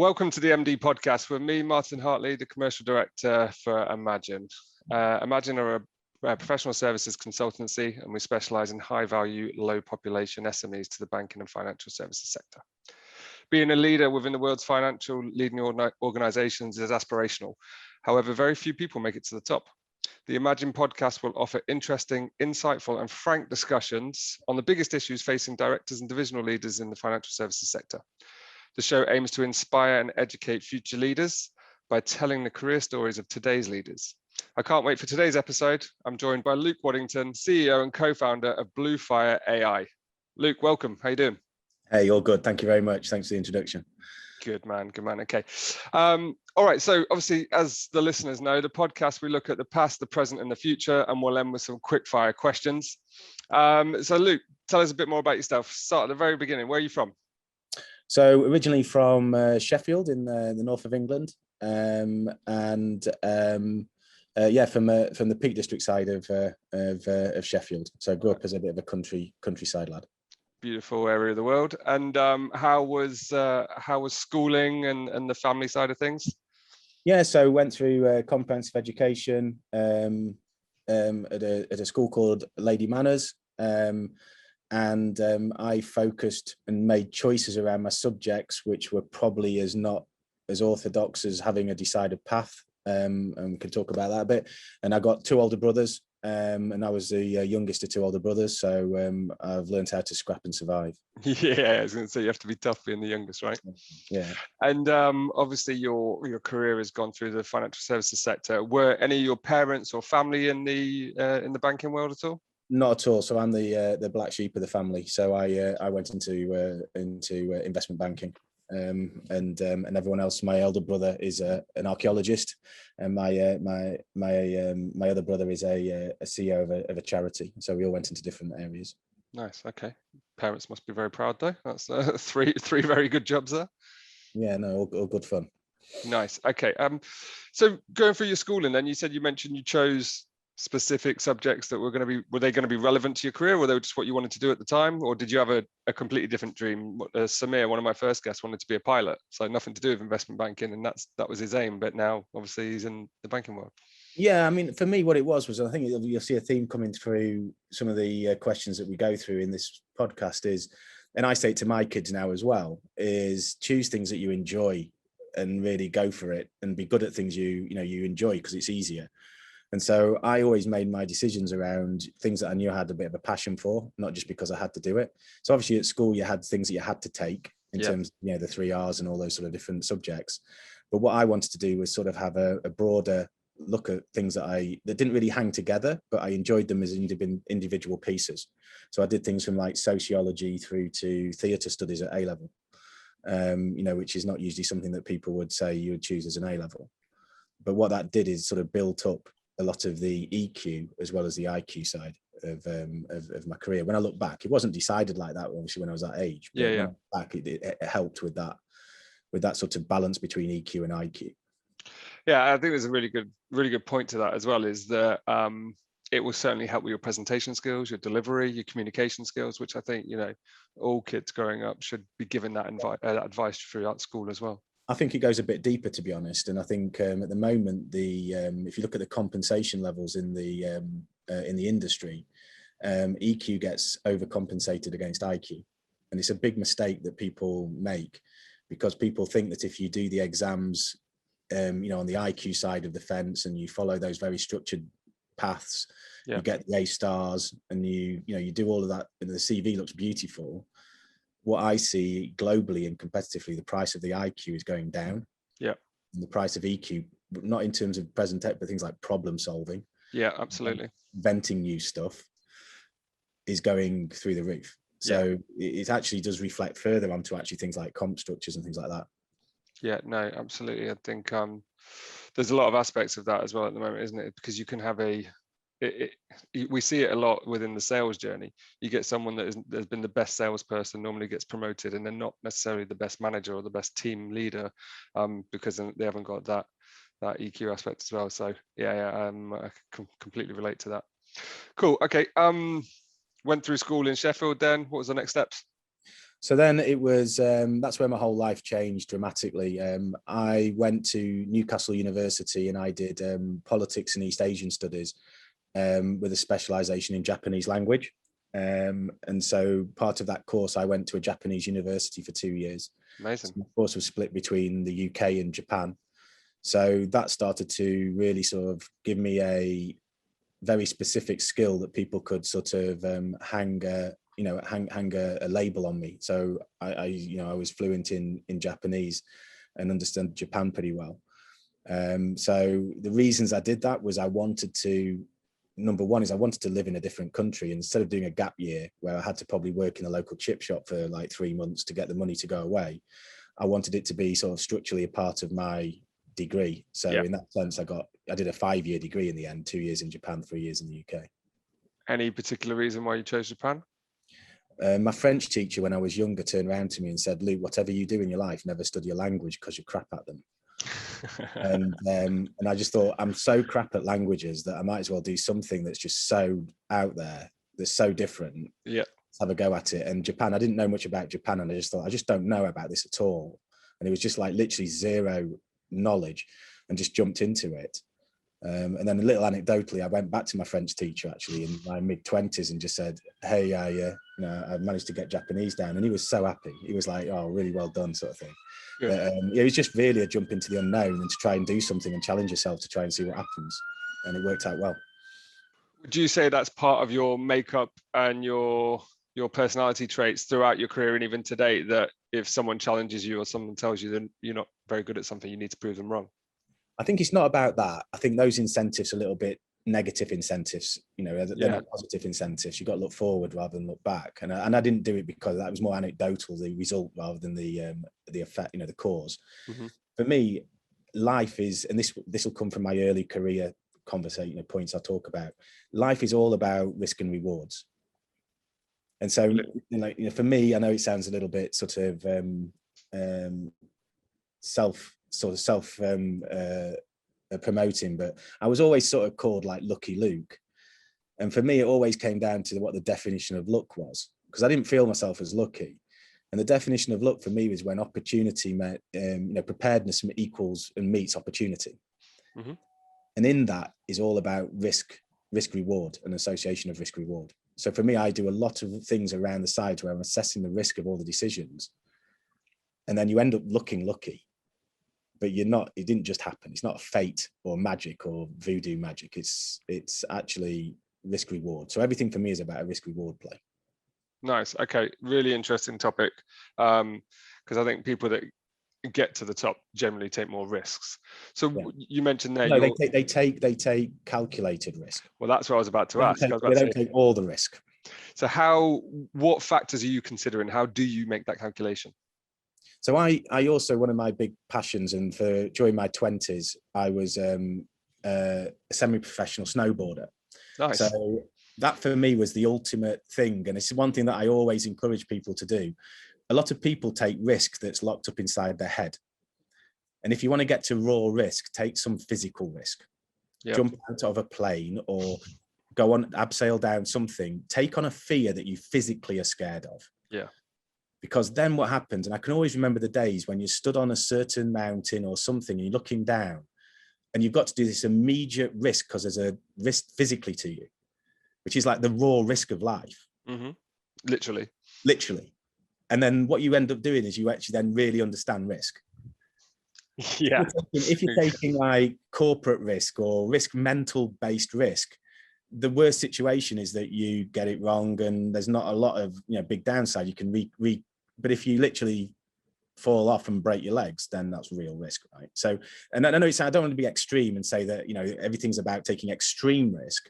Welcome to the MD podcast with me, Martin Hartley, the commercial director for Emagine. Emagine are a professional services consultancy, and we specialize in high value, low population SMEs to the banking and financial services sector. Being a leader within the world's financial leading organizations is aspirational. However, very few people make it to the top. The Emagine podcast will offer interesting, insightful, and frank discussions on the biggest issues facing directors and divisional leaders in the financial services sector. The show aims to inspire and educate future leaders by telling the career stories of today's leaders. I can't wait for today's episode. I'm joined by Luke Waddington, CEO and co-founder of Bluefire AI. Luke, welcome. How you doing? Hey, all good. Thank you very much. Thanks for the introduction. Good man. Okay. All right. So obviously, as the listeners know, the podcast, we look at the past, the present, and the future, and we'll end with some quick fire questions. So Luke, tell us a bit more about yourself. Start at the very beginning. Where are you from? So originally from Sheffield in the north of England, from the Peak District side of Sheffield. So I grew up as a bit of a countryside lad. Beautiful area of the world. And how was schooling and the family side of things? Yeah, so went through comprehensive education at a school called Lady Manners. I focused and made choices around my subjects, which were probably not as orthodox as having a decided path. And we can talk about that a bit. And I got two older brothers, and I was the youngest of two older brothers. So I've learned how to scrap and survive. Yeah, I was going to say you have to be tough being the youngest, right? Yeah. And obviously your career has gone through the financial services sector. Were any of your parents or family in the banking world at all? Not at all. So I'm the black sheep of the family. So I went into investment banking, and everyone else. My elder brother is an archaeologist, and my other brother is a CEO of a charity. So we all went into different areas. Nice. Okay. Parents must be very proud, though. That's three very good jobs there. Yeah. No, all good fun. Nice. Okay. So going through your schooling, then you mentioned you chose specific subjects that were they going to be relevant to your career, or they were just what you wanted to do at the time, or did you have a completely different dream? Samir, one of my first guests, wanted to be a pilot, so nothing to do with investment banking, and that was his aim, but now obviously he's in the banking world. Yeah, I mean, for me, what it was I think you'll see a theme coming through some of the questions that we go through in this podcast is, and I say it to my kids now as well, is choose things that you enjoy and really go for it and be good at things you enjoy, because it's easier. And so I always made my decisions around things that I knew I had a bit of a passion for, not just because I had to do it. So obviously at school, you had things that you had to take in terms of, the 3 R's and all those sort of different subjects. But what I wanted to do was sort of have a broader look at things that didn't really hang together, but I enjoyed them as individual pieces. So I did things from like sociology through to theatre studies at A-level, which is not usually something that people would say you would choose as an A-level. But what that did is sort of built up a lot of the EQ as well as the IQ side of my career. When I look back, it wasn't decided like that, obviously, when I was that age. But when I look back, it helped with that sort of balance between EQ and IQ. Yeah, I think there's a really good point to that as well, is that it will certainly help with your presentation skills, your delivery, your communication skills, which I think, all kids growing up should be given that advice throughout school as well. I think it goes a bit deeper, to be honest. And I think at the moment, if you look at the compensation levels in the industry, EQ gets overcompensated against IQ. And it's a big mistake that people make, because people think that if you do the exams, on the IQ side of the fence, and you follow those very structured paths, you get the A stars, and you do all of that, and the CV looks beautiful. What I see globally and competitively, the price of the IQ is going down. Yeah. And the price of EQ, not in terms of present tech, but things like problem solving. Yeah, absolutely. Inventing new stuff is going through the roof. So it actually does reflect further onto actually things like comp structures and things like that. Yeah, no, absolutely. I think there's a lot of aspects of that as well at the moment, isn't it? Because you can have we see it a lot within the sales journey. You get someone that has been the best salesperson, normally gets promoted, and they're not necessarily the best manager or the best team leader, because they haven't got that EQ aspect as well. So I can completely relate to that. Cool. Okay. Went through school in Sheffield then. What was the next steps? So then it was, that's where my whole life changed dramatically. I went to Newcastle University and I did politics and East Asian studies with a specialization in Japanese language. And so part of that course, I went to a Japanese university for 2 years. Amazing. So the course was split between the UK and Japan. So that started to really sort of give me a very specific skill that people could sort of hang a label on me. So I was fluent in Japanese and understand Japan pretty well. So the reasons I did that was number one is I wanted to live in a different country. Instead of doing a gap year where I had to probably work in a local chip shop for like 3 months to get the money to go away, I wanted it to be sort of structurally a part of my degree. So in that sense, I did a 5-year degree in the end, 2 years in Japan, 3 years in the UK. Any particular reason why you chose Japan? My French teacher, when I was younger, turned around to me and said, "Luke, whatever you do in your life, never study a language because you're crap at them." and I just thought, I'm so crap at languages that I might as well do something that's just so out there, that's so different. Yeah. Let's have a go at it. And Japan, I didn't know much about Japan, and I just thought, I just don't know about this at all. And it was just like literally zero knowledge, and just jumped into it. And then a little anecdotally, I went back to my French teacher actually in my mid-20s and just said, "Hey, I managed to get Japanese down," and he was so happy. He was like, "Oh, really well done," sort of thing. But, it was just really a jump into the unknown and to try and do something and challenge yourself to try and see what happens, and it worked out well. Would you say that's part of your makeup and your personality traits throughout your career and even today, that if someone challenges you or someone tells you that you're not very good at something, you need to prove them wrong? I think it's not about that. I think those incentives are a little bit negative incentives. They're not positive incentives. You've got to look forward rather than look back. And I didn't do it because that was more anecdotal, the result, rather than the effect, the cause. Mm-hmm. For me, life is, and this will come from my early career conversation, points I talk about. Life is all about risk and rewards. And so, for me, I know it sounds a little bit sort of self promoting, but I was always sort of called like Lucky Luke. And for me, it always came down to what the definition of luck was, because I didn't feel myself as lucky. And the definition of luck for me was when opportunity met, preparedness equals and meets opportunity. Mm-hmm. And in that is all about risk reward, and association of risk reward. So for me, I do a lot of things around the sides where I'm assessing the risk of all the decisions. And then you end up looking lucky, but it didn't just happen. It's not fate or magic or voodoo magic. It's actually risk reward. So everything for me is about a risk reward play. Nice. Okay. Really interesting topic. Because I think people that get to the top generally take more risks. So you mentioned there. No, they take calculated risk. Well, that's what I was about to ask. They don't take all the risk. So what factors are you considering? How do you make that calculation? So I also, one of my big passions, and during my 20s, I was a semi-professional snowboarder. Nice. So that for me was the ultimate thing. And it's one thing that I always encourage people to do. A lot of people take risk that's locked up inside their head. And if you want to get to raw risk, take some physical risk. Yep. Jump out of a plane or go on, abseil down something. Take on a fear that you physically are scared of. Yeah. Because then what happens, and I can always remember the days when you stood on a certain mountain or something and you're looking down and you've got to do this immediate risk because there's a risk physically to you, which is like the raw risk of life. Mm-hmm. Literally. And then what you end up doing is you actually then really understand risk. Yeah. If you're taking like corporate risk or mental based risk, the worst situation is that you get it wrong and there's not a lot of big downside. You can but if you literally fall off and break your legs, then that's real risk, right? So, and I know I don't want to be extreme and say that everything's about taking extreme risk.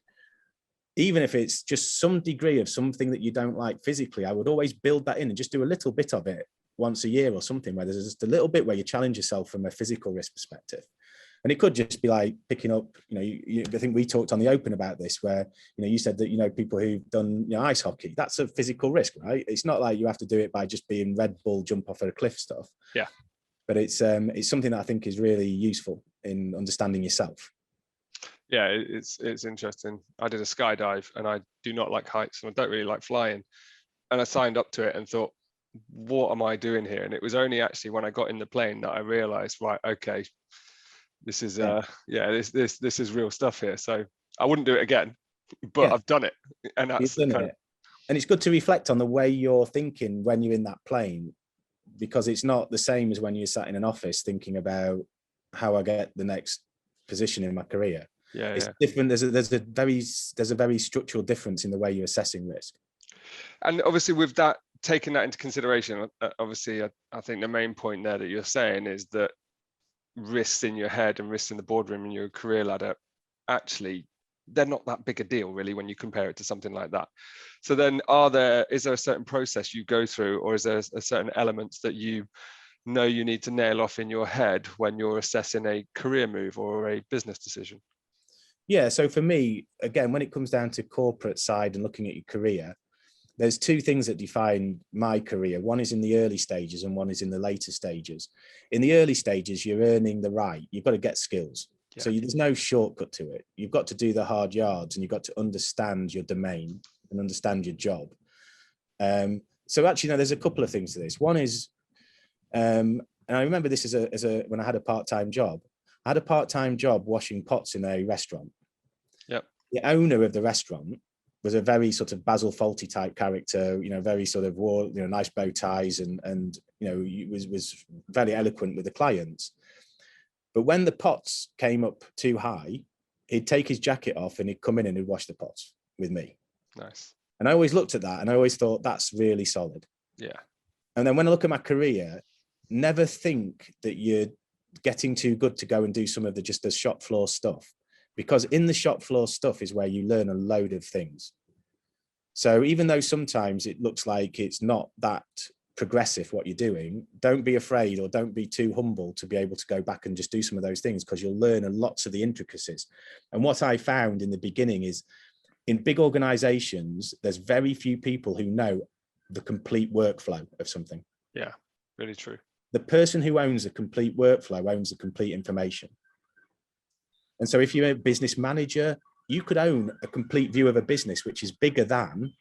Even if it's just some degree of something that you don't like physically, I would always build that in and just do a little bit of it once a year or something, where there's just a little bit where you challenge yourself from a physical risk perspective. And it could just be like picking up, I think we talked on the open about this, where, you said that, people who've done ice hockey, that's a physical risk, right? It's not like you have to do it by just being Red Bull, jump off a cliff stuff. Yeah. But it's something that I think is really useful in understanding yourself. Yeah, it's interesting. I did a skydive and I do not like heights and I don't really like flying. And I signed up to it and thought, what am I doing here? And it was only actually when I got in the plane that I realized, right, okay, this is this is real stuff here. So I wouldn't do it again, but I've done it, and that's You've done it. And it's good to reflect on the way you're thinking when you're in that plane, because it's not the same as when you're sat in an office thinking about how I get the next position in my career. It's different. There's a very structural difference in the way you're assessing risk. And obviously with that, taking that into consideration, obviously I think the main point there that you're saying is that risks in your head and risks in the boardroom and your career ladder, actually they're not that big a deal really when you compare it to something like that. So then is there a certain process you go through, or is there a certain elements that you know you need to nail off in your head when you're assessing a career move or a business decision? Yeah, so for me, again, when it comes down to corporate side and looking at your career, there's two things that define my career. One is in the early stages and one is in the later stages. In the early stages, you're earning the right. You've got to get skills. Yeah. So there's no shortcut to it. You've got to do the hard yards, and you've got to understand your domain and understand your job. So actually, no, there's a couple of things to this. One is, and I remember this as a when I had a part-time job. I had a part-time job washing pots in a restaurant. Yep. The owner of the restaurant was a very sort of Basil Fawlty type character, very sort of wore, nice bow ties and was very eloquent with the clients. But when the pots came up too high, he'd take his jacket off and he'd come in and he'd wash the pots with me. Nice. And I always looked at that and I always thought that's really solid. Yeah. And then when I look at my career, never think that you're getting too good to go and do some of the shop floor stuff. Because in the shop floor stuff is where you learn a load of things. So even though sometimes it looks like it's not that progressive what you're doing, don't be afraid or don't be too humble to be able to go back and just do some of those things, because you'll learn lots of the intricacies. And what I found in the beginning is in big organizations, there's very few people who know the complete workflow of something. Yeah, really true. The person who owns the complete workflow owns the complete information. And so if you're a business manager, you could own a complete view of a business, which is bigger than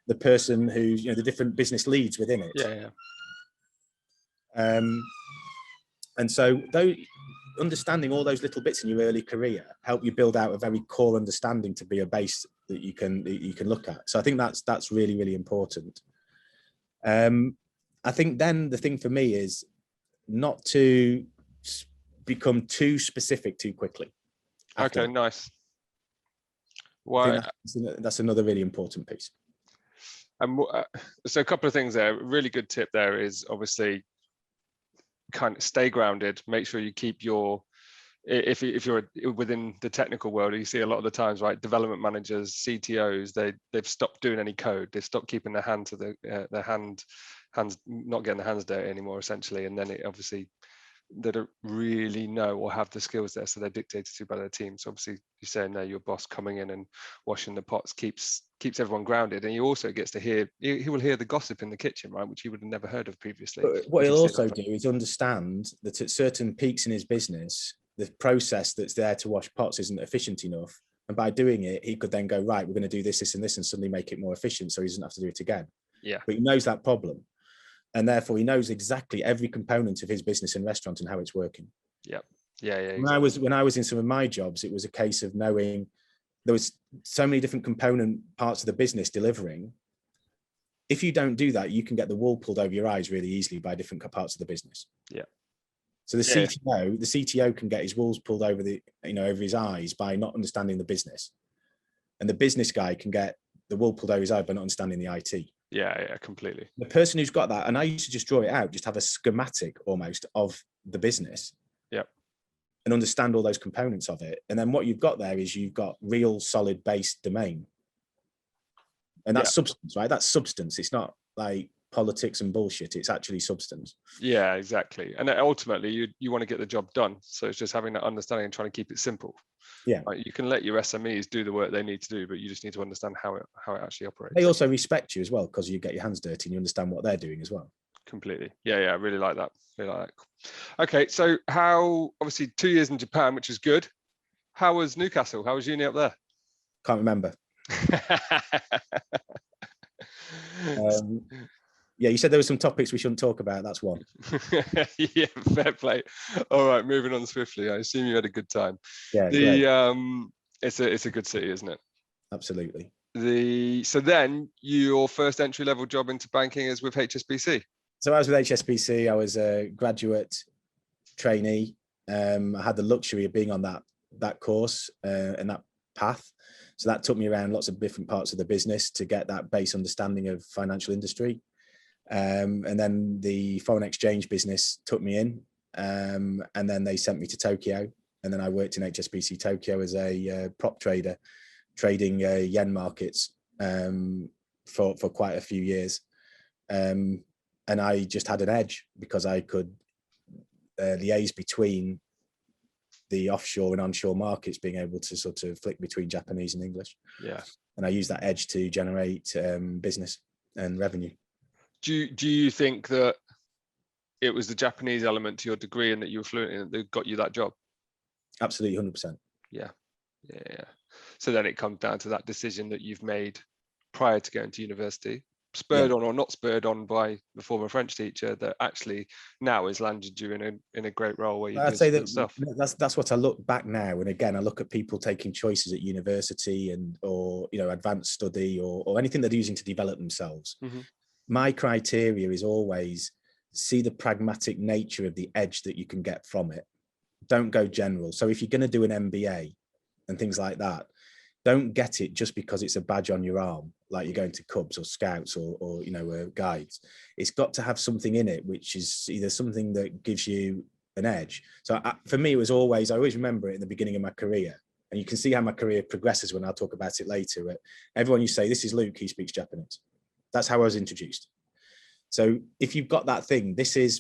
the person who's, the different business leads within it. Yeah. And so though understanding all those little bits in your early career help you build out a very core understanding to be a base that you can look at. So I think that's really, really important. I think then the thing for me is not to become too specific too quickly. Okay, nice. Why? That's another really important piece. And so a couple of things there. A really good tip there is obviously kind of stay grounded. Make sure you keep your, if you're within the technical world, you see a lot of the times, right? Development managers, CTOs, they've stopped doing any code. They've stopped keeping their hand to their hands, not getting their hands dirty anymore, essentially. And then it obviously they don't really know or have the skills there, so they're dictated to by their team. So obviously you're saying there your boss coming in and washing the pots keeps everyone grounded, and he also gets to hear, he will hear the gossip in the kitchen, right, which he would have never heard of previously. But what he'll also do is understand that at certain peaks in his business, the process that's there to wash pots isn't efficient enough, and by doing it he could then go, right, we're going to do this and this, and suddenly make it more efficient so he doesn't have to do it again. Yeah. But he knows that problem, and therefore he knows exactly every component of his business and restaurant and how it's working. Yep. Yeah. Exactly. When I was in some of my jobs, it was a case of knowing there was so many different component parts of the business delivering. If you don't do that, you can get the wool pulled over your eyes really easily by different parts of the business. Yeah. So the CTO can get his wools pulled over over his eyes by not understanding the business, and the business guy can get the wool pulled over his eye by not understanding the IT. Yeah, completely. The person who's got that, and I used to just draw it out, just have a schematic almost of the business. Yep. And understand all those components of it. And then what you've got there is you've got real solid base domain. And that's substance, right? That's substance. It's not like politics and bullshit. It's actually substance. Yeah, exactly. And ultimately you want to get the job done. So it's just having that understanding and trying to keep it simple. Yeah. Like, you can let your SMEs do the work they need to do, but you just need to understand how it actually operates. They also respect you as well, because you get your hands dirty and you understand what they're doing as well. Completely. Yeah, I really like that. Okay, so how, obviously 2 years in Japan, which is good. How was Newcastle? How was uni up there? Can't remember. Yeah, you said there were some topics we shouldn't talk about. That's one. Yeah, fair play. All right, moving on swiftly. I assume you had a good time. Yeah, great. It's a good city, isn't it? Absolutely. So then your first entry level job into banking is with HSBC. So I was with HSBC. I was a graduate trainee. I had the luxury of being on that course and that path. So that took me around lots of different parts of the business to get that base understanding of financial industry. And then the foreign exchange business took me in, and then they sent me to Tokyo. And then I worked in HSBC Tokyo as a prop trader, trading yen markets for quite a few years. And I just had an edge because I could liaise between the offshore and onshore markets, being able to sort of flick between Japanese and English. Yeah. And I used that edge to generate business and revenue. Do you think that it was the Japanese element to your degree and that you were fluent in it that got you that job? Absolutely, 100%. Yeah. So then it comes down to that decision that you've made prior to going to university, spurred on or not spurred on by the former French teacher, that actually now has landed you in a great role where you're I'd say that stuff. That's what I look back now, and again I look at people taking choices at university or advanced study or anything they're using to develop themselves. Mm-hmm. My criteria is always see the pragmatic nature of the edge that you can get from it. Don't go general. So if you're going to do an MBA and things like that, don't get it just because it's a badge on your arm, like you're going to Cubs or Scouts or guides. It's got to have something in it, which is either something that gives you an edge. So for me, I always remember it in the beginning of my career. And you can see how my career progresses when I'll talk about it later. Everyone you say, this is Luke, he speaks Japanese. That's how I was introduced. So if you've got that thing, it's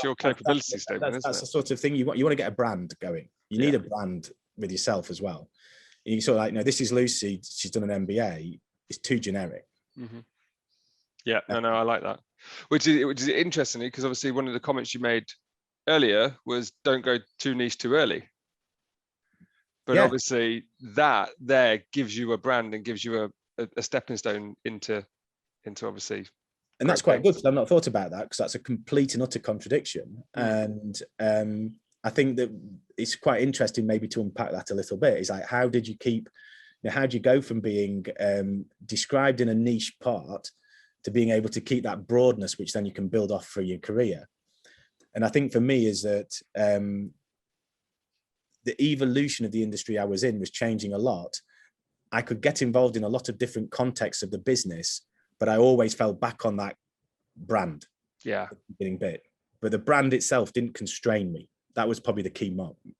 your capability statement. That's the sort of thing you want. You want to get a brand going. You need a brand with yourself as well. And you sort of like, this is Lucy. She's done an MBA. It's too generic. Mm-hmm. Yeah, no, I like that. Which is interesting because obviously one of the comments you made earlier was don't go too niche too early. But obviously that there gives you a brand and gives you a stepping stone into obviously. And that's quite good because I've not thought about that, because that's a complete and utter contradiction. And I think that it's quite interesting maybe to unpack that a little bit. It's like, how did you go from being described in a niche part to being able to keep that broadness, which then you can build off for your career? And I think for me is that the evolution of the industry I was in was changing a lot. I could get involved in a lot of different contexts of the business, but I always fell back on that brand. Yeah. Beginning bit. But the brand itself didn't constrain me. That was probably the key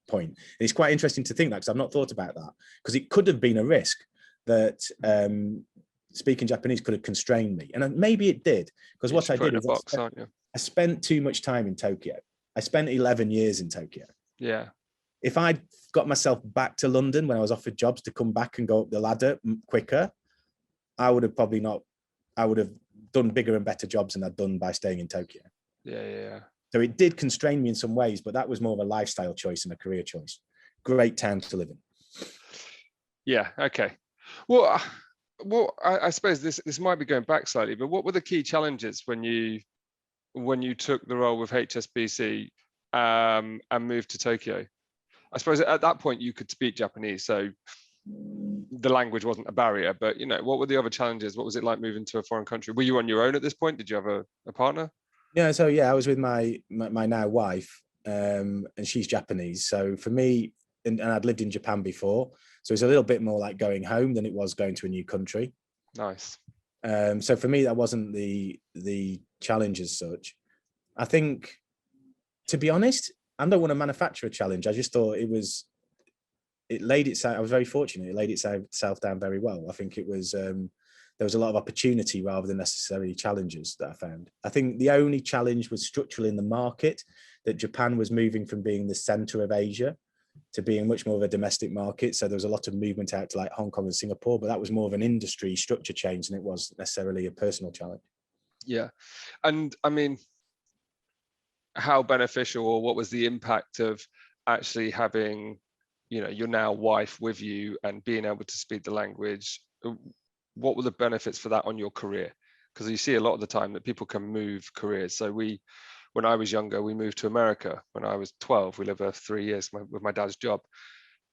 point. And it's quite interesting to think that, because I've not thought about that, because it could have been a risk that speaking Japanese could have constrained me. And maybe it did, because what I did is I spent too much time in Tokyo. I spent 11 years in Tokyo. Yeah. If I'd got myself back to London when I was offered jobs to come back and go up the ladder quicker, I would have done bigger and better jobs than I'd done by staying in Tokyo. Yeah. So it did constrain me in some ways, but that was more of a lifestyle choice and a career choice. Great town to live in. Yeah. Okay. Well, I suppose this might be going back slightly, but what were the key challenges when you took the role with HSBC and moved to Tokyo? I suppose at that point you could speak Japanese, so the language wasn't a barrier, but what were the other challenges? What was it like moving to a foreign country? Were you on your own at this point? Did you have a partner? Yeah, so I was with my now wife, and she's Japanese. So for me, and I'd lived in Japan before, so it's a little bit more like going home than it was going to a new country. Nice. So for me, that wasn't the challenge as such. I think, to be honest, I don't want to manufacture a challenge. I just thought it laid itself. I was very fortunate. It laid itself down very well. I think it was there was a lot of opportunity rather than necessarily challenges that I found. I think the only challenge was structural in the market, that Japan was moving from being the center of Asia to being much more of a domestic market. So there was a lot of movement out to like Hong Kong and Singapore, but that was more of an industry structure change than it was necessarily a personal challenge. Yeah. And I mean, how beneficial, or what was the impact of actually having, your now wife with you and being able to speak the language? What were the benefits for that on your career? because you see a lot of the time that people can move careers. So when I was younger, we moved to America. When I was 12, we lived there for 3 years with my dad's job.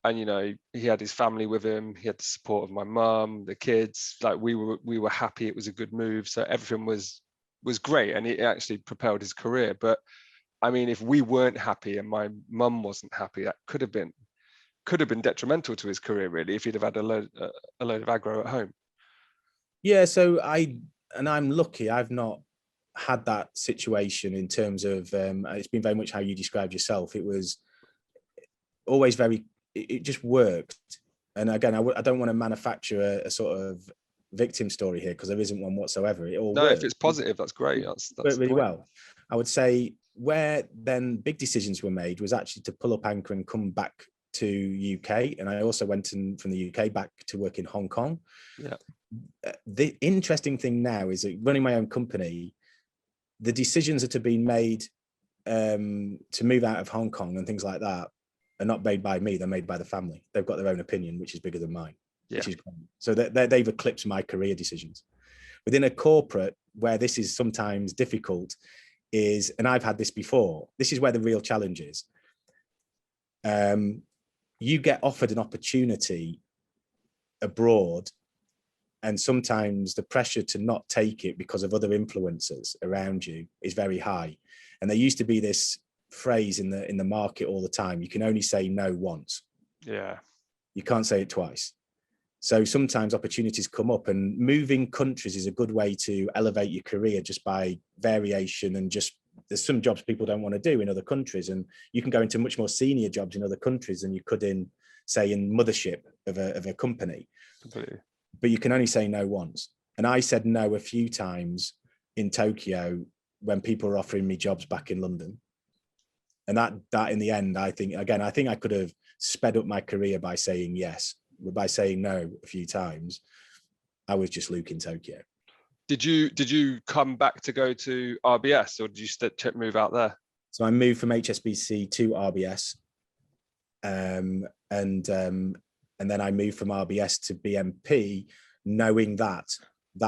And, you know, he had his family with him. He had the support of my mum, the kids. Like we were happy. It was a good move. So everything was great. And it actually propelled his career. But I mean, if we weren't happy and my mum wasn't happy, that could have been detrimental to his career, really, if he'd have had a load of aggro at home. Yeah, so I'm lucky. I've not had that situation in terms of it's been very much how you described yourself. It was always it just worked. And again, I don't want to manufacture a sort of victim story here, because there isn't one whatsoever. It all worked. If it's positive, that's great. That's worked really well. I would say where then big decisions were made was actually to pull up anchor and come back to UK. And I also went from the UK back to work in Hong Kong. Yeah. The interesting thing now is that running my own company, the decisions that have been made to move out of Hong Kong and things like that are not made by me. They're made by the family. They've got their own opinion, which is bigger than mine. Yeah. Which is great. So they've eclipsed my career decisions. Within a corporate, where this is sometimes difficult, is, and I've had this before, this is where the real challenge is. You get offered an opportunity abroad, and sometimes the pressure to not take it because of other influences around you is very high. And there used to be this phrase in the market all the time: you can only say no once. Yeah. You can't say it twice. So sometimes opportunities come up, and moving countries is a good way to elevate your career just by variation. And just, there's some jobs people don't want to do in other countries, and you can go into much more senior jobs in other countries than you could in, say, in mothership of a company. Completely. But you can only say no once. And I said no a few times in Tokyo when people were offering me jobs back in London. And that in the end, I think I could have sped up my career by saying yes. By saying no a few times, I was just Luke in Tokyo. Did you come back to go to RBS, or did you move out there? So I moved from HSBC to RBS, and then I moved from RBS to BMP, knowing that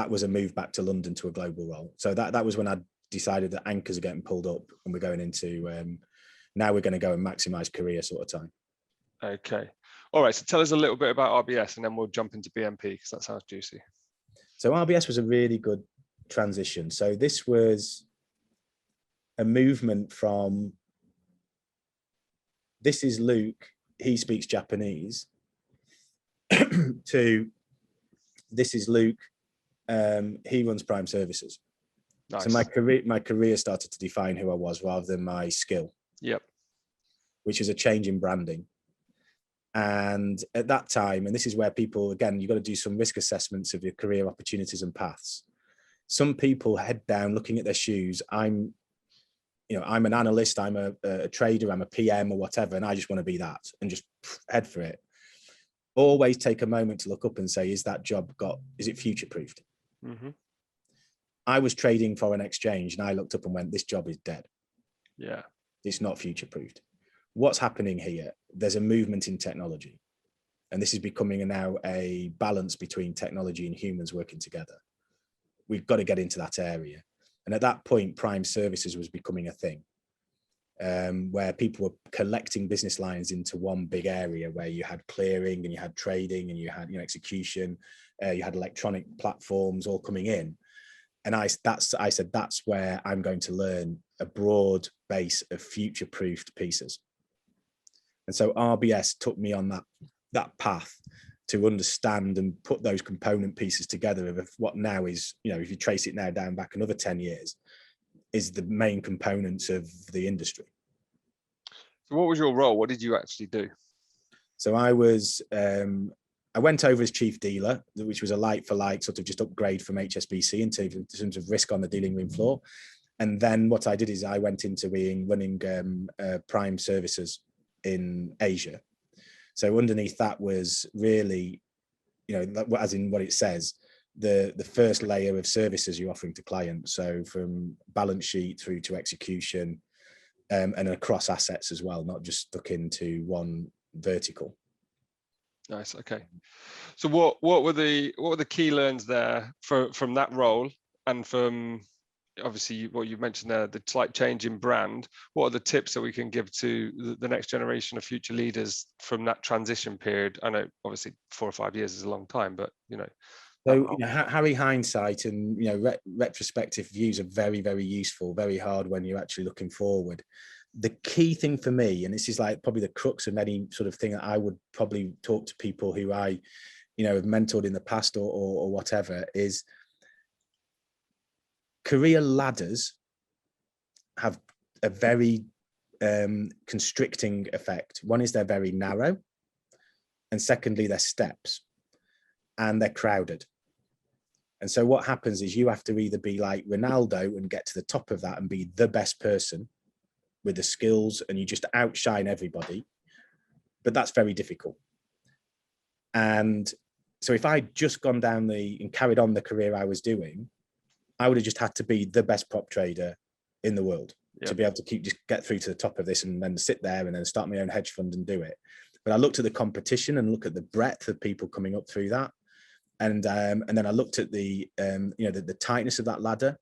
was a move back to London to a global role. So that was when I decided that anchors are getting pulled up, and we're going into now we're going to go and maximize career sort of time. Okay. All right. So tell us a little bit about RBS, and then we'll jump into BMP, because that sounds juicy. So RBS was a really good transition. So this was a movement from, this is Luke, he speaks Japanese, to this is Luke, he runs Prime Services. Nice. So my career started to define who I was rather than my skill. Yep. Which is a change in branding. And at that time, and this is where people, again, you've got to do some risk assessments of your career opportunities and paths. Some people head down looking at their shoes. I'm an analyst, I'm a trader, I'm a PM or whatever, and I just want to be that and just head for it. Always take a moment to look up and say, is it future-proofed? Mm-hmm. I was trading foreign exchange, and I looked up and went, this job is dead. Yeah. It's not future-proofed. What's happening here? There's a movement in technology, and this is becoming now a balance between technology and humans working together. We've got to get into that area. And at that point, Prime Services was becoming a thing, where people were collecting business lines into one big area, where you had clearing and you had trading and you had execution, you had electronic platforms all coming in. And I said, that's where I'm going to learn a broad base of future-proofed pieces. And so RBS took me on that path to understand and put those component pieces together of what now is, if you trace it now down back another 10 years, is the main components of the industry. So what was your role? What did you actually do? So I went over as chief dealer, which was a like-for-like sort of just upgrade from HSBC in terms of risk on the dealing room floor. And then what I did is I went into running Prime Services in Asia. So underneath that was really, as in what it says, the first layer of services you're offering to clients. So from balance sheet through to execution, and across assets as well, not just stuck into one vertical. Nice. Okay. So what were the key learns there from that role, and from obviously what you mentioned there, the slight change in brand, what are the tips that we can give to the next generation of future leaders from that transition period? I know obviously 4 or 5 years is a long time, but So, Harry hindsight and, retrospective views are very, very useful, very hard when you're actually looking forward. The key thing for me, and this is like probably the crux of any sort of thing that I would probably talk to people who I, have mentored in the past or whatever, is career ladders have a very constricting effect. One is they're very narrow, and secondly, they're steps, and they're crowded. And so what happens is you have to either be like Ronaldo and get to the top of that and be the best person with the skills, and you just outshine everybody. But that's very difficult. And so if I'd just gone down and carried on the career I was doing, I would have just had to be the best prop trader in the world to be able to just get through to the top of this and then sit there and then start my own hedge fund and do it. But I looked at the competition and look at the breadth of people coming up through that. And then I looked at the tightness of that ladder,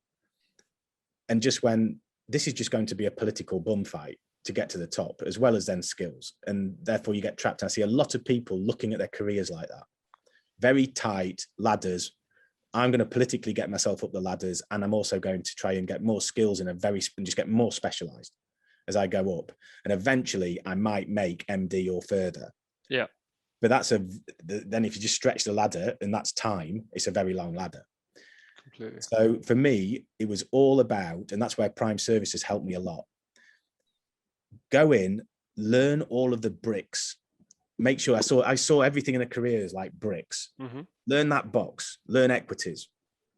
and just when this is just going to be a political bum fight to get to the top, as well as then skills. And therefore you get trapped. I see a lot of people looking at their careers like that. Very tight ladders. I'm going to politically get myself up the ladders, and I'm also going to try and get more skills and just get more specialized as I go up. And eventually I might make MD or further. Yeah. But then if you just stretch the ladder, and that's time, it's a very long ladder. Completely. So for me, it was all about, and that's where Prime Services helped me a lot. Go in, learn all of the bricks. Make sure I saw everything in a career as like bricks. Mm-hmm. Learn that box, learn equities,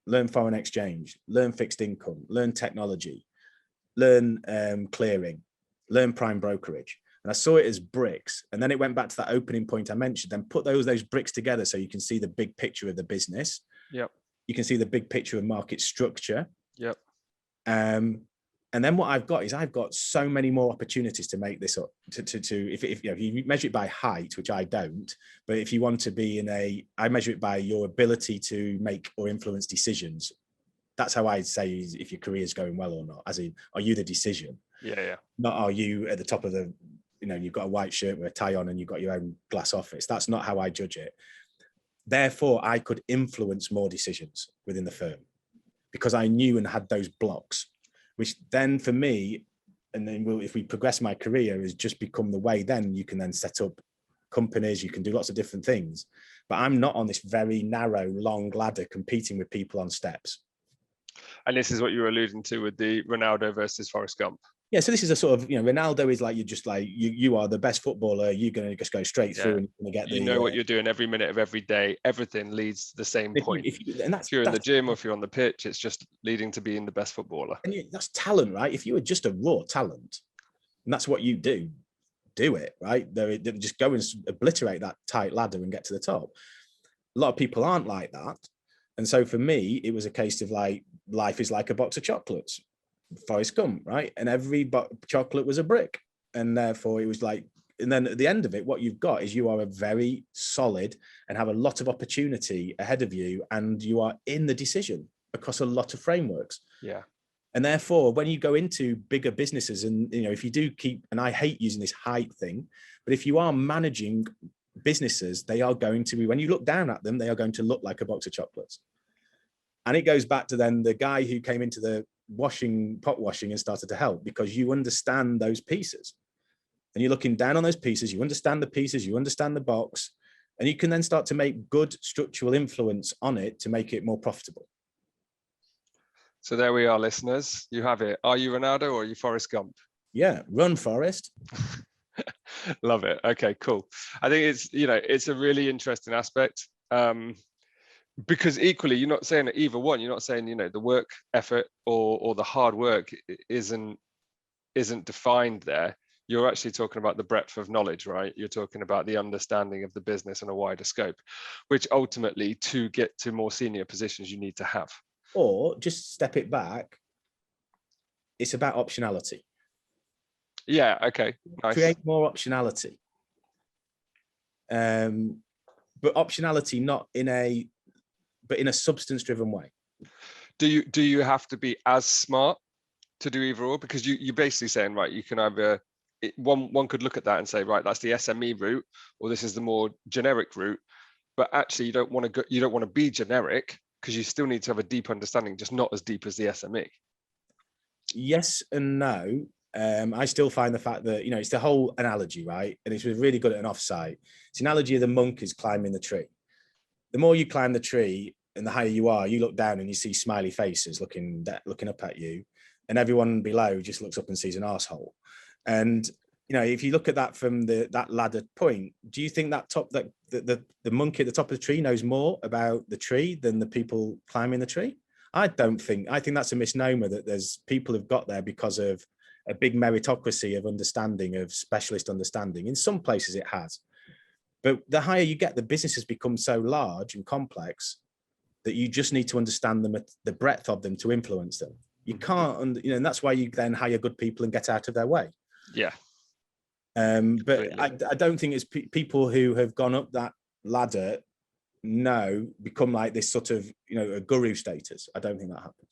learn foreign exchange, learn fixed income, learn technology, learn clearing, learn prime brokerage. And I saw it as bricks. And then it went back to that opening point I mentioned, then put those bricks together so you can see the big picture of the business. Yep. You can see the big picture of market structure. Yep. And then what I've got so many more opportunities to make this up if you measure it by height, which I don't, but if you want to be I measure it by your ability to make or influence decisions. That's how I'd say if your career is going well or not, as in, are you the decision? Yeah. Not are you at the top of the, you've got a white shirt with a tie on and you've got your own glass office. That's not how I judge it. Therefore, I could influence more decisions within the firm because I knew and had those blocks, which then for me, and then if we progress my career, has just become the way. Then you can then set up companies, you can do lots of different things. But I'm not on this very narrow, long ladder competing with people on steps. And this is what you were alluding to with the Ronaldo versus Forrest Gump. Yeah, so this is a sort of, Ronaldo is like, you're just like, you are the best footballer, you're going to just go straight through and you're going to get what you're doing every minute of every day. Everything leads to the same point. If you're in the gym or if you're on the pitch, it's just leading to being the best footballer. And that's talent, right? If you were just a raw talent, and that's what you do it, right? They just go and obliterate that tight ladder and get to the top. A lot of people aren't like that. And so for me, it was a case of like, life is like a box of chocolates. Forrest Gump, right? And every chocolate was a brick, and therefore it was like, and then at the end of it, what you've got is you are a very solid and have a lot of opportunity ahead of you, and you are in the decision across a lot of frameworks. Yeah. And therefore, when you go into bigger businesses, and if you do keep, and I hate using this height thing, but if you are managing businesses, they are going to be, when you look down at them, they are going to look like a box of chocolates. And it goes back to then the guy who came into the pot washing and started to help, because you understand those pieces and you're looking down on those pieces, you understand the pieces, you understand the box, and you can then start to make good structural influence on it to make it more profitable. So there we are, listeners. You have it. Are you Ronaldo or are you Forrest Gump? Yeah, run, Forrest. Love it. Okay, cool. I think it's a really interesting aspect. Because equally, you're not saying either one. You're not saying the work effort or the hard work isn't defined there. You're actually talking about the breadth of knowledge, right? You're talking about the understanding of the business on a wider scope, which ultimately, to get to more senior positions, you need to have. Or just step it back. It's about optionality. Yeah. Okay. Nice. Create more optionality. But optionality not in a substance-driven way. Do you have to be as smart to do either or? Because you're basically saying, right, you can either one could look at that and say, right, that's the SME route, or this is the more generic route. But actually, you don't want to be generic, because you still need to have a deep understanding, just not as deep as the SME. Yes and no. I still find the fact that, it's the whole analogy, right? And it's really good at an offsite. It's the analogy of the monkeys climbing the tree. The more you climb the tree and the higher you are, you look down and you see smiley faces looking up at you, and everyone below just looks up and sees an arsehole. And if you look at that from that ladder point, do you think that the monkey at the top of the tree knows more about the tree than the people climbing the tree? I think that's a misnomer, that there's people who've got there because of a big meritocracy of understanding, of specialist understanding. In some places it has. But the higher you get, the businesses become so large and complex that you just need to understand them, the breadth of them, to influence them. You can't, and that's why you then hire good people and get out of their way. Yeah. But I don't think it's people who have gone up that ladder become like this sort of, a guru status. I don't think that happens.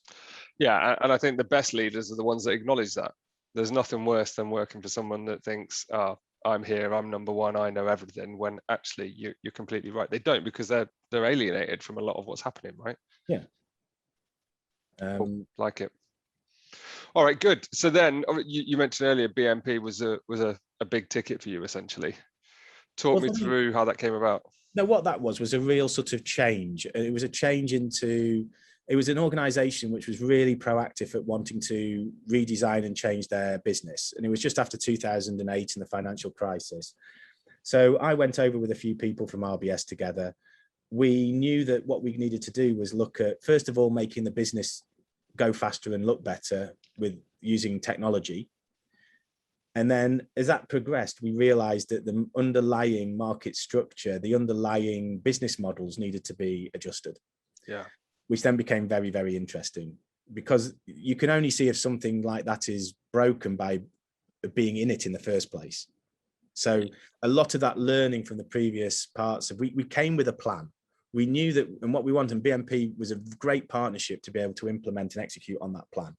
Yeah, and I think the best leaders are the ones that acknowledge that. There's nothing worse than working for someone that thinks, I'm here, I'm number one, I know everything, when actually you're completely right. They don't, because they're alienated from a lot of what's happening, right? Yeah. Cool. Like it. All right, good. So then you mentioned earlier BNP was a big ticket for you, essentially. Talk me through how that came about. No, what that was a real sort of change. It was a change it was an organization which was really proactive at wanting to redesign and change their business. And it was just after 2008 and the financial crisis. So I went over with a few people from RBS together. We knew that what we needed to do was look at, first of all, making the business go faster and look better with using technology. And then as that progressed, we realized that the underlying market structure, the underlying business models needed to be adjusted. Yeah. Which then became very, very interesting, because you can only see if something like that is broken by being in it in the first place. So a lot of that learning from the previous parts of, we came with a plan. We knew that, and what we wanted, and BNP was a great partnership to be able to implement and execute on that plan.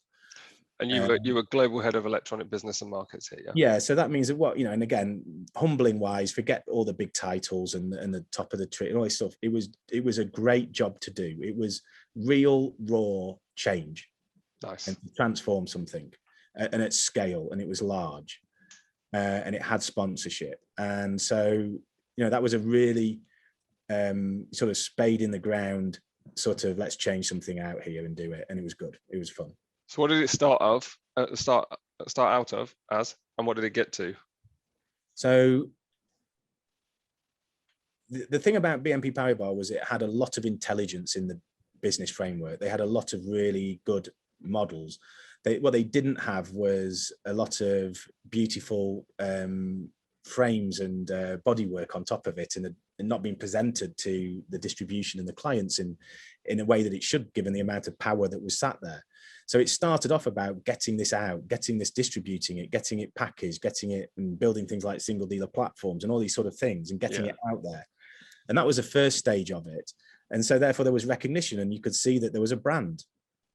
And you were global head of electronic business and markets here, yeah? Yeah, so that means that and again, humbling wise, forget all the big titles and the top of the tree and all this stuff. It was a great job to do. It was real, raw change. Nice. And to transform something, and at scale, and it was large, and it had sponsorship. And so, that was a really sort of spade in the ground, sort of, let's change something out here and do it. And it was good. It was fun. So what did it start out of as, and what did it get to? So the thing about BNP Paribas was it had a lot of intelligence in the business framework. They had a lot of really good models. What they didn't have was a lot of beautiful frames and bodywork on top of it, and not being presented to the distribution and the clients in a way that it should, given the amount of power that was sat there. So it started off about getting this out, getting this, distributing it, getting it packaged, getting it, and building things like single dealer platforms and all these sort of things, and getting it out there. And that was the first stage of it. And so therefore there was recognition, and you could see that there was a brand.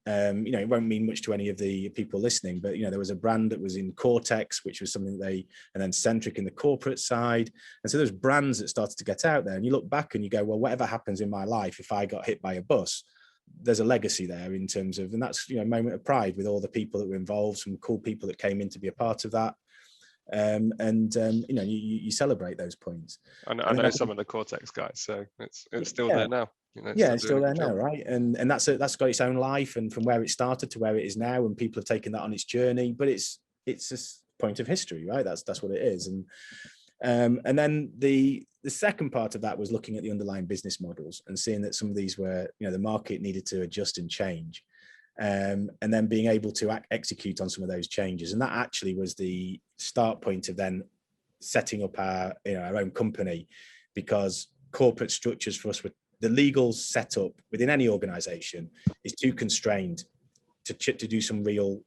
It won't mean much to any of the people listening, but there was a brand that was in Cortex, which was something and then Centric in the corporate side. And so there's brands that started to get out there, and you look back and you go, well, whatever happens in my life, if I got hit by a bus, there's a legacy there in terms of, and that's, a moment of pride with all the people that were involved, some cool people that came in to be a part of that. You celebrate those points. I know some of the Cortex guys, so it's still there now. It's still there now, right? And that's got its own life, and from where it started to where it is now, and people have taken that on its journey. But it's a point of history, right? That's what it is. And then the second part of that was looking at the underlying business models and seeing that some of these were, the market needed to adjust and change. And then being able to execute on some of those changes. And that actually was the start point of then setting up our own company, because corporate structures for us, were the legal setup within any organization is too constrained to do some real,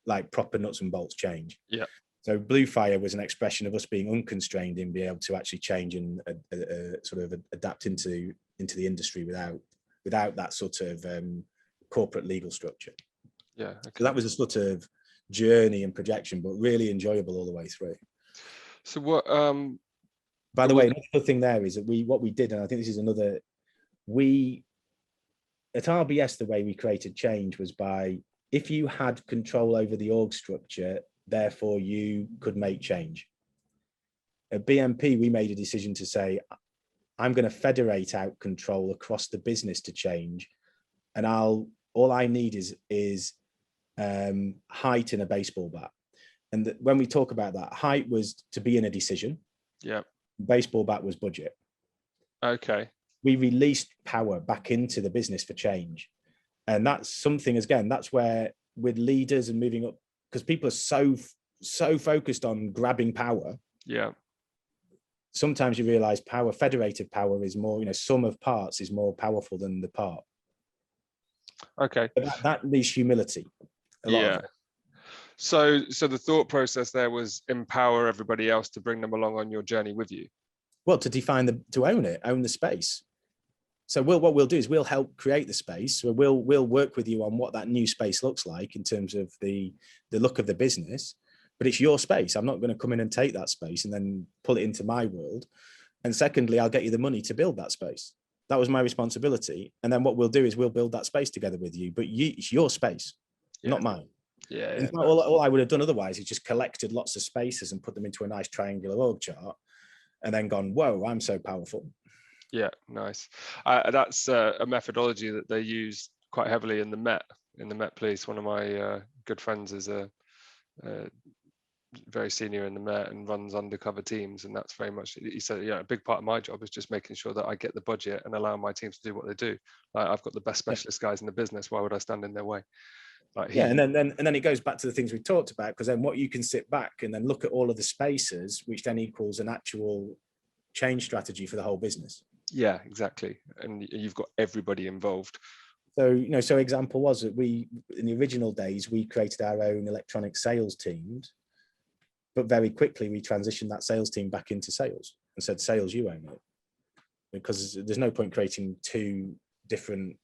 like, proper nuts and bolts change. Yeah. So Blue Fire was an expression of us being unconstrained and be able to actually change and sort of adapt into the industry without that sort of corporate legal structure. Yeah. So Okay. that was a sort of journey and projection, but really enjoyable all the way through. So what? By the way, another thing there is that what we did, and I think this is another, at RBS, the way we created change was by, if you had control over the org structure, therefore you could make change. At BMP, we made a decision to say, I'm going to federate out control across the business to change. And all I need is height in a baseball bat. And when we talk about that, height was to be in a decision. Yeah. Baseball bat was budget. Okay. We released power back into the business for change. And that's something, again, that's where with leaders and moving up, because people are so focused on grabbing power. Yeah. Sometimes you realize federated power is more, sum of parts is more powerful than the part. Okay. But that needs humility. Yeah. So the thought process there was empower everybody else to bring them along on your journey with you. Well, to own the space. So what we'll do is we'll help create the space. So we'll work with you on what that new space looks like in terms of the look of the business, but it's your space. I'm not going to come in and take that space and then pull it into my world. And secondly, I'll get you the money to build that space. That was my responsibility. And then what we'll do is we'll build that space together with you, but it's your space, not mine. Yeah. All I would have done otherwise is just collected lots of spaces and put them into a nice triangular org chart and then gone, whoa, I'm so powerful. Yeah, nice. That's a methodology that they use quite heavily in the Met Police. One of my good friends is a very senior in the Met and runs undercover teams, and that's very much, he said, a big part of my job is just making sure that I get the budget and allow my teams to do what they do. I've got the best specialist guys in the business. Why would I stand in their way? And then it goes back to the things we talked about, because then what you can sit back and then look at all of the spaces, which then equals an actual change strategy for the whole business. Yeah, exactly. And you've got everybody involved. So example was that in the original days, we created our own electronic sales teams, but very quickly we transitioned that sales team back into sales and said, sales, you own it, because there's no point creating two different.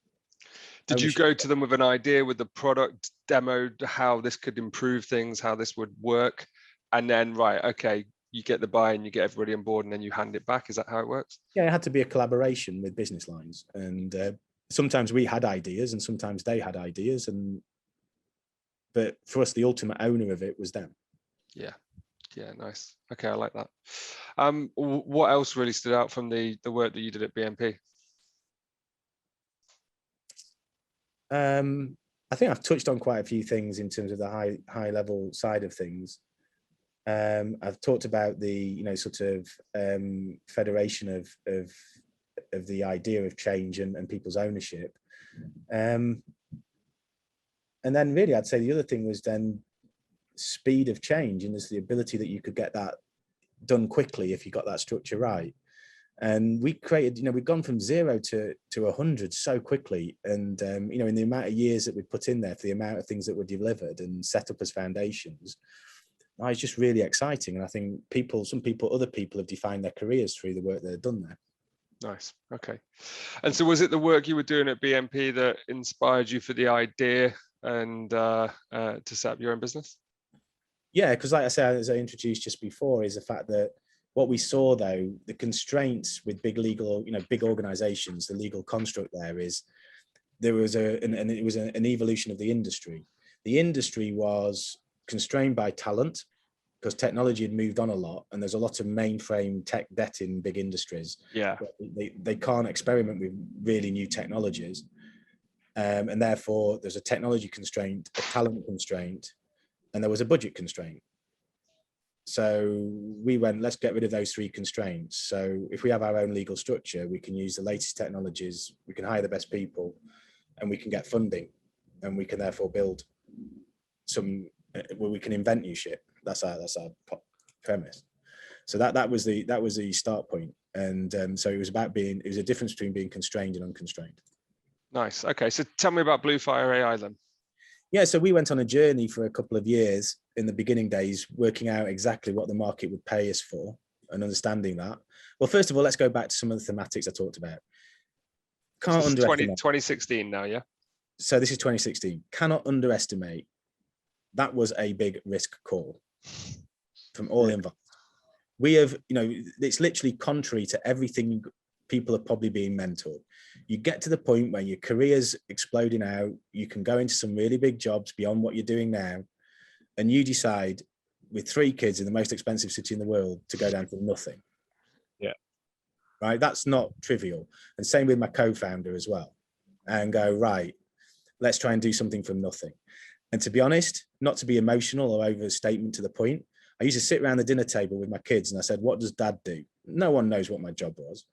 Did you go to them with an idea, with the product demo, how this could improve things, how this would work, and then, right, okay, you get the buy-in, you get everybody on board, and then you hand it back? Is that how it works? Yeah, it had to be a collaboration with business lines, and sometimes we had ideas, and sometimes they had ideas, but for us, the ultimate owner of it was them. Yeah, nice. Okay, I like that. What else really stood out from the work that you did at BMP? I think I've touched on quite a few things in terms of the high level side of things. I've talked about the federation of the idea of change and people's ownership, and then really I'd say the other thing was then speed of change, and there's the ability that you could get that done quickly if you got that structure right. And we created, we've gone from 0 to 100 so quickly, and in the amount of years that we put in there for the amount of things that were delivered and set up as foundations, it's just really exciting. And I think other people have defined their careers through the work they've done there. Nice. Okay. And so was it the work you were doing at BMP that inspired you for the idea and to set up your own business? Yeah, because like I said, as I introduced just before, is the fact that what we saw, though, the constraints with big legal, big organizations, the legal construct there was an evolution of the industry. The industry was constrained by talent because technology had moved on a lot, and there's a lot of mainframe tech debt in big industries. Yeah, they can't experiment with really new technologies, and therefore there's a technology constraint, a talent constraint, and there was a budget constraint. So we went, let's get rid of those three constraints. So if we have our own legal structure, we can use the latest technologies, we can hire the best people, and we can get funding, and we can therefore build we can invent new shit. That's our premise. So that was the start point. And so it was a difference between being constrained and unconstrained. Nice. Okay, so tell me about Bluefire AI then. Yeah, so we went on a journey for a couple of years in the beginning days, working out exactly what the market would pay us for and understanding that. Well, first of all, let's go back to some of the thematics I talked about. Can't underestimate. 2016 now, yeah? So this is 2016. Cannot underestimate. That was a big risk call from all involved. We have, it's literally contrary to everything people are probably being mentored. You get to the point where your career's exploding out, you can go into some really big jobs beyond what you're doing now, and you decide with 3 kids in the most expensive city in the world to go down to nothing. Yeah. Right. That's not trivial. And same with my co-founder as well. And go, right, let's try and do something from nothing. And to be honest, not to be emotional or overstatement to the point, I used to sit around the dinner table with my kids and I said, what does dad do? No one knows what my job was.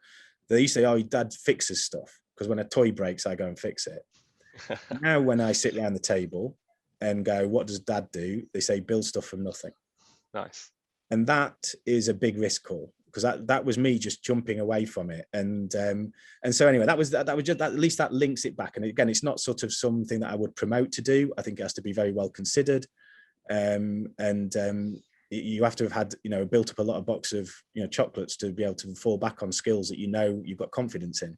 They used to say, oh, dad fixes stuff, because when a toy breaks, I go and fix it. Now, when I sit around the table and go, what does dad do? They say, build stuff from nothing. Nice. And that is a big risk call, because that was me just jumping away from it. And so anyway, that was just that, at least that links it back. And again, it's not sort of something that I would promote to do. I think it has to be very well considered. You have to have had, built up a lot of box of, chocolates to be able to fall back on skills that you've got confidence in.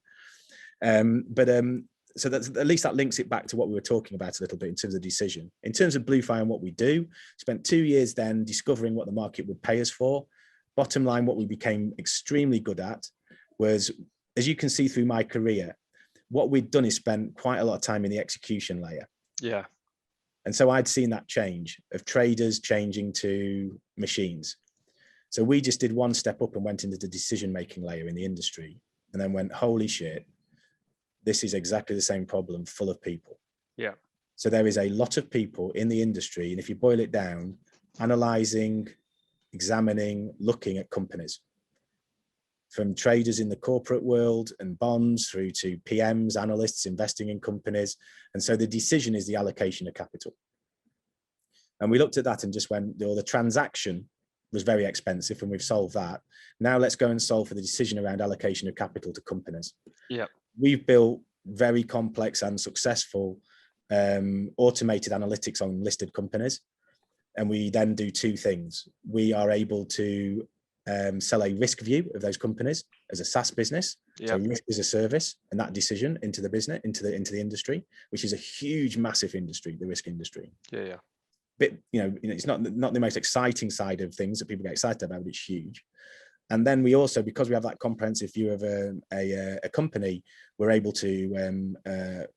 So that's, at least that links it back to what we were talking about a little bit in terms of decision. In terms of Bluefire and what we do, spent 2 years then discovering what the market would pay us for. Bottom line, what we became extremely good at was, as you can see through my career, what we'd done is spent quite a lot of time in the execution layer. Yeah. And so I'd seen that change of traders changing to machines. So we just did one step up and went into the decision-making layer in the industry, and then went, holy shit, this is exactly the same problem full of people. Yeah. So there is a lot of people in the industry, and if you boil it down, analyzing, examining, looking at companies, from traders in the corporate world and bonds through to PMs, analysts investing in companies. And so the decision is the allocation of capital. And we looked at that and just went, the transaction was very expensive and we've solved that. Now let's go and solve for the decision around allocation of capital to companies. Yeah. We've built very complex and successful automated analytics on listed companies. And we then do 2 things. We are able to sell a risk view of those companies as a SaaS business. Yep. So risk as a service, and that decision into the business, into the industry, which is a huge, massive industry, the risk industry. Yeah. But it's not the most exciting side of things that people get excited about, but it's huge. And then we also, because we have that comprehensive view of a company, we're able to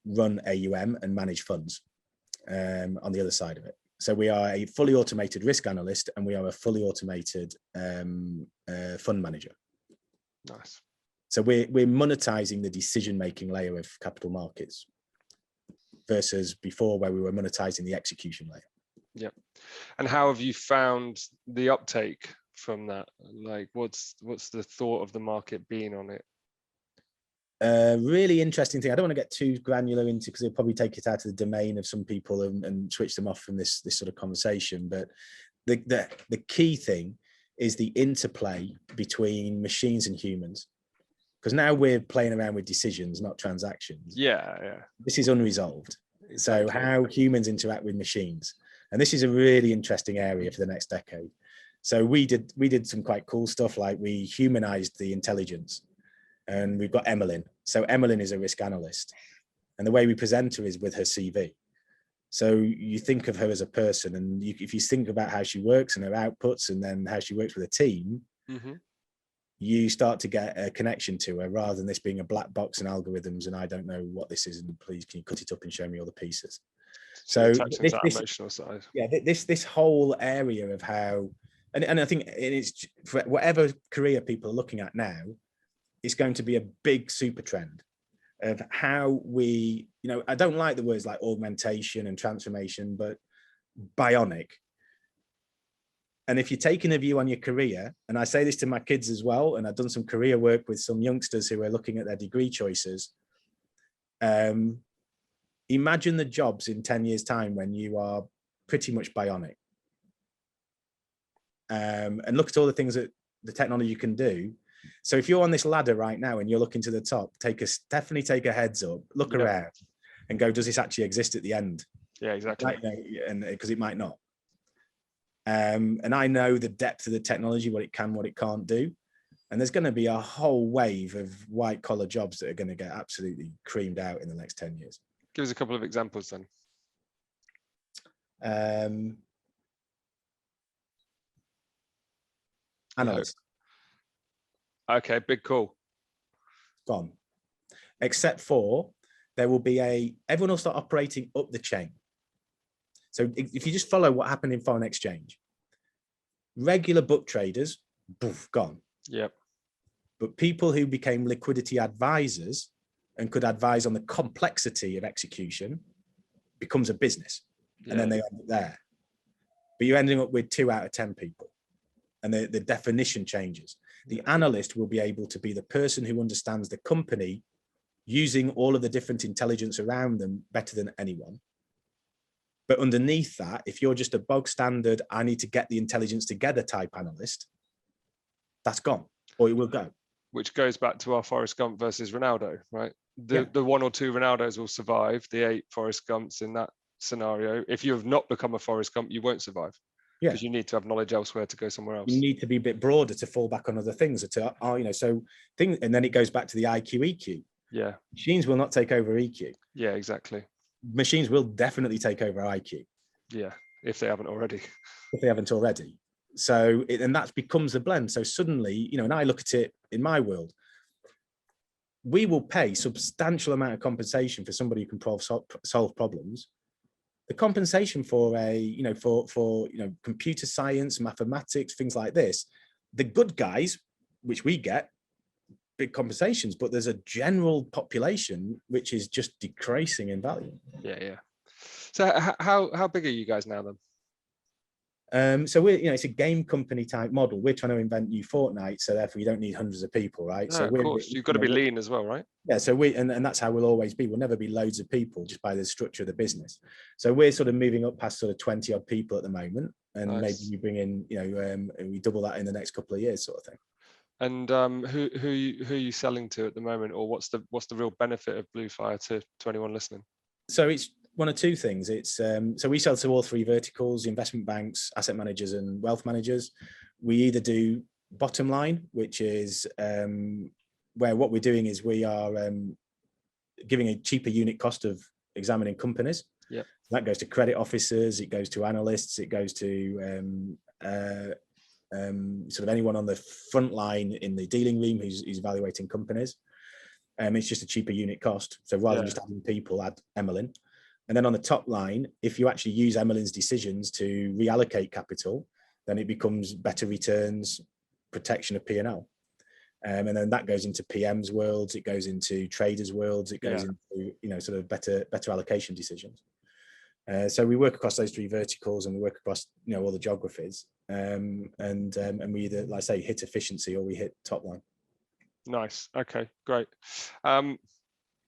run AUM and manage funds on the other side of it. So we are a fully automated risk analyst, and we are a fully automated fund manager. Nice. So we're monetizing the decision-making layer of capital markets versus before, where we were monetizing the execution layer. Yeah. And how have you found the uptake from that? Like, what's the thought of the market being on it? Really interesting thing. I don't want to get too granular into, because it'll probably take it out of the domain of some people and switch them off from this sort of conversation. But the key thing is the interplay between machines and humans, because now we're playing around with decisions, not transactions. Yeah. This is unresolved. Exactly. So how humans interact with machines, and this is a really interesting area for the next decade. So we did some quite cool stuff, like we humanized the intelligence. And we've got Emagine. So Emagine is a risk analyst. And the way we present her is with her CV. So you think of her as a person, and if you think about how she works and her outputs, and then how she works with a team, you start to get a connection to her, rather than this being a black box and algorithms and I don't know what this is, and please can you cut it up and show me all the pieces. So this emotional side. Yeah, this whole area of how, and I think it's for whatever career people are looking at now, it's going to be a big super trend of how we, I don't like the words like augmentation and transformation, but bionic. And if you're taking a view on your career, and I say this to my kids as well, and I've done some career work with some youngsters who are looking at their degree choices. Imagine the jobs in 10 years' time when you are pretty much bionic. And look at all the things that the technology can do. So if you're on this ladder right now and you're looking to the top, definitely take a heads up, look around and go, does this actually exist at the end? Yeah, exactly. And because it might not. And I know the depth of the technology, what it can, what it can't do. And there's going to be a whole wave of white collar jobs that are going to get absolutely creamed out in the next 10 years. Give us a couple of examples then. Analyst. Okay, big call. Gone. Except for there will be everyone will start operating up the chain. So if you just follow what happened in foreign exchange, regular book traders, poof, gone. Yep. But people who became liquidity advisors and could advise on the complexity of execution becomes a business. Yeah. And then they end up there. But you're ending up with 2 out of 10 people. And the definition changes. The analyst will be able to be the person who understands the company using all of the different intelligence around them better than anyone. But underneath that, if you're just a bog standard, I need to get the intelligence together type analyst, that's gone, or it will go. Which goes back to our Forrest Gump versus Ronaldo, right? The 1 or 2 Ronaldos will survive. The 8 Forrest Gumps in that scenario, if you have not become a Forrest Gump, you won't survive. Because you need to have knowledge elsewhere to go somewhere else. You need to be a bit broader to fall back on other things. And then it goes back to the IQ, EQ. Yeah. Machines will not take over EQ. Yeah, exactly. Machines will definitely take over IQ. Yeah, if they haven't already. So, and that becomes the blend. So suddenly, and I look at it in my world, we will pay substantial amount of compensation for somebody who can solve problems. The compensation for computer science, mathematics, things like this, the good guys, which we get big compensations, but there's a general population which is just decreasing in value. Yeah. So how big are you guys now then? So we're, it's a game company type model. We're trying to invent new Fortnite, so therefore you don't need hundreds of people, right? No, of course, you've got to be lean as well, right? Yeah, so and that's how we'll always be. We'll never be loads of people just by the structure of the business. So we're sort of moving up past sort of 20 odd people at the moment, and maybe you bring in, we double that in the next couple of years, sort of thing. And who are you selling to at the moment, or what's the real benefit of Bluefire to anyone listening? So it's one of 2 things. It's so we sell to all 3 verticals: investment banks, asset managers, and wealth managers. We either do bottom line, which is where what we're doing is we are giving a cheaper unit cost of examining companies. Yeah, that goes to credit officers, it goes to analysts, it goes to sort of anyone on the front line in the dealing room who's evaluating companies. It's just a cheaper unit cost. So rather than just adding people, add Emagine. And then on the top line, if you actually use Emagine's decisions to reallocate capital, then it becomes better returns, protection of P&L. And then that goes into PM's worlds, it goes into traders' worlds, it goes into sort of better allocation decisions. So we work across those 3 verticals, and we work across all the geographies, and we either, like I say, hit efficiency or we hit top line. Nice. Okay, great. $1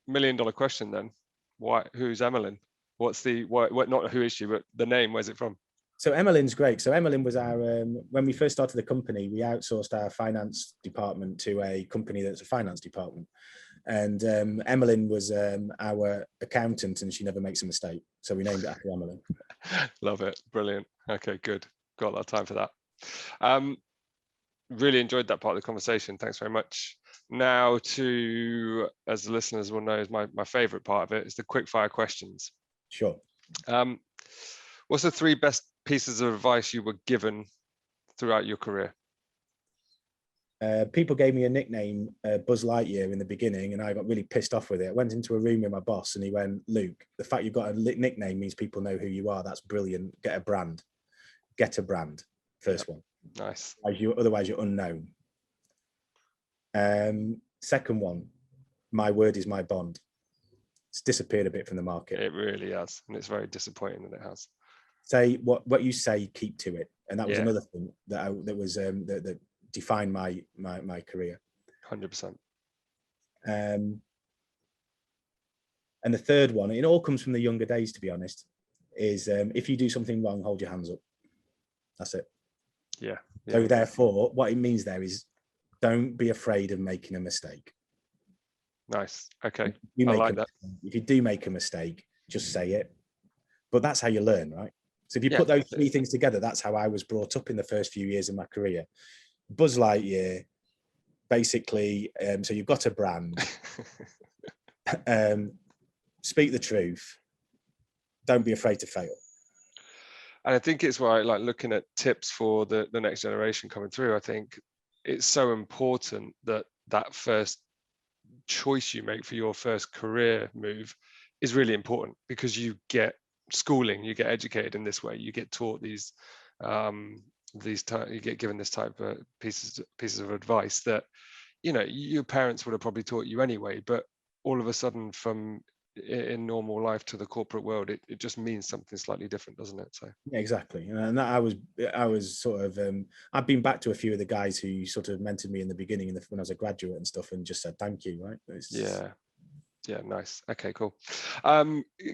million question then. Why? Who's Emagine? What's the what? Not who is she, but the name. Where's it from? So Emagine's great. So Emagine was our when we first started the company, we outsourced our finance department to a company that's a finance department, and Emagine was our accountant, and she never makes a mistake. So we named it after Emagine. Love it. Brilliant. Okay, good. Got a lot of time for that. Really enjoyed that part of the conversation. Thanks very much. Now to, as the listeners will know, is my favorite part of it, is the quick fire questions. Sure. What's the 3 best pieces of advice you were given throughout your career? People gave me a nickname, Buzz Lightyear, in the beginning, and I got really pissed off with it. I went into a room with my boss, and he went, "Luke, the fact you've got a nickname means people know who you are. That's brilliant. Get a brand. First one. Nice. Otherwise you're unknown." Second one, my word is my bond. It's disappeared a bit from the market. It really has, and it's very disappointing that it has. Say what you say, keep to it, and that was another thing that defined my career. 100%. And the third one, it all comes from the younger days, to be honest, is if you do something wrong, hold your hands up. That's it. Yeah. So therefore, what it means there is, don't be afraid of making a mistake. Nice. Okay. I like that. If you do make a mistake, just say it. But that's how you learn, right? So if you put those 3 things together, that's how I was brought up in the first few years of my career. Buzz Lightyear, basically. So you've got a brand. speak the truth. Don't be afraid to fail. And I think it's why, like, looking at tips for the next generation coming through, I think it's so important that that first choice you make for your first career move is really important, because you get schooling, you get educated in this way, you get taught these you get given this type of pieces of advice that, you know, your parents would have probably taught you anyway, but all of a sudden from in normal life to the corporate world, it just means something slightly different, doesn't it? So Yeah, exactly. And that I was sort of I've been back to a few of the guys who sort of mentored me in the beginning when I was a graduate and stuff, and just said thank you, right? Yeah, nice. Okay, cool.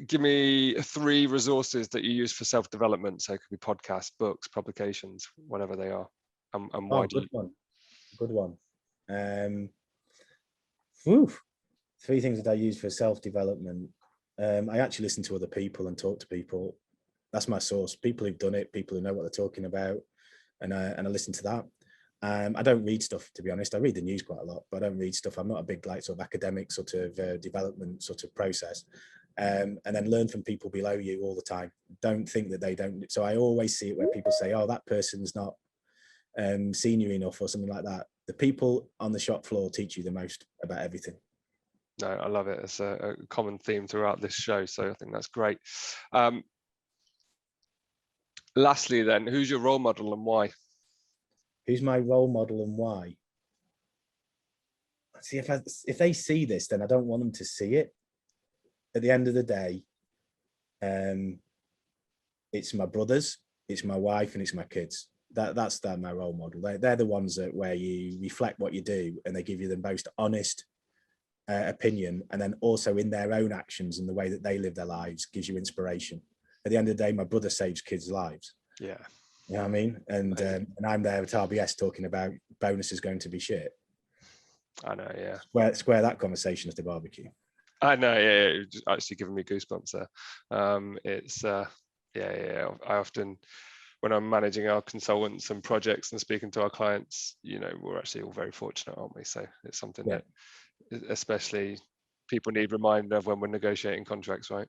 Give me 3 resources that you use for self-development. So it could be podcasts, books, publications, whatever they are. And why do you? Good one. Whew. 3 things that I use for self-development. I actually listen to other people and talk to people. That's my source. People who've done it, people who know what they're talking about, and I listen to that. I don't read stuff, to be honest. I read the news quite a lot, but I don't read stuff. I'm not a big like sort of academic sort of development sort of process. And then learn from people below you all the time. Don't think that they don't. So I always see it where people say, "Oh, that person's not senior enough," or something like that. The people on the shop floor teach you the most about everything. No, I love it. It's a common theme throughout this show, so I think that's great. Lastly, then, who's your role model and why? Who's my role model and why? See, if they see this, then I don't want them to see it. At the end of the day, it's my brothers, it's my wife, and it's my kids. That's my role model. They're the ones where you reflect what you do, and they give you the most honest opinion, and then also in their own actions and the way that they live their lives gives you inspiration. At the end of the day, my brother saves kids' lives. Yeah. You know what I mean? And I'm there at RBS talking about bonuses going to be shit. I know, yeah. Square that conversation at the barbecue. I know, yeah. It's just actually giving me goosebumps there. It's I often, when I'm managing our consultants and projects and speaking to our clients, you know, we're actually all very fortunate, aren't we? So it's something that especially people need reminded of when we're negotiating contracts, right?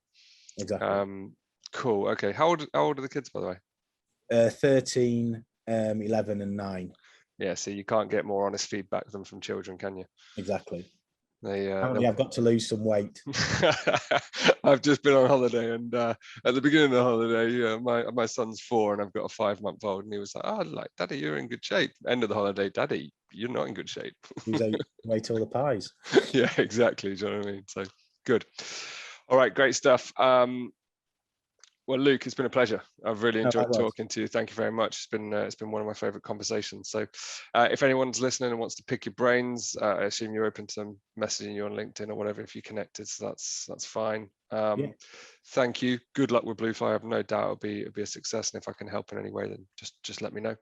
Exactly. Cool. Okay. How old are the kids, by the way? 13, 11 and 9. Yeah, so you can't get more honest feedback than from children, can you? Exactly. Apparently I've got to lose some weight. I've just been on holiday, and at the beginning of the holiday, my son's 4 and I've got a 5-month-old, and he was like, "Oh, like, Daddy, you're in good shape." End of the holiday, "Daddy, you're not in good shape." Who's ate all the pies? Yeah, exactly. Do you know what I mean? So good. All right, great stuff. Well, Luke, it's been a pleasure. I've really enjoyed talking to you. Thank you very much. It's been one of my favorite conversations. So if anyone's listening and wants to pick your brains, I assume you're open to them messaging you on LinkedIn or whatever if you're connected. So that's fine. Thank you. Good luck with Bluefly. I have no doubt it'll be a success. And if I can help in any way, then just let me know.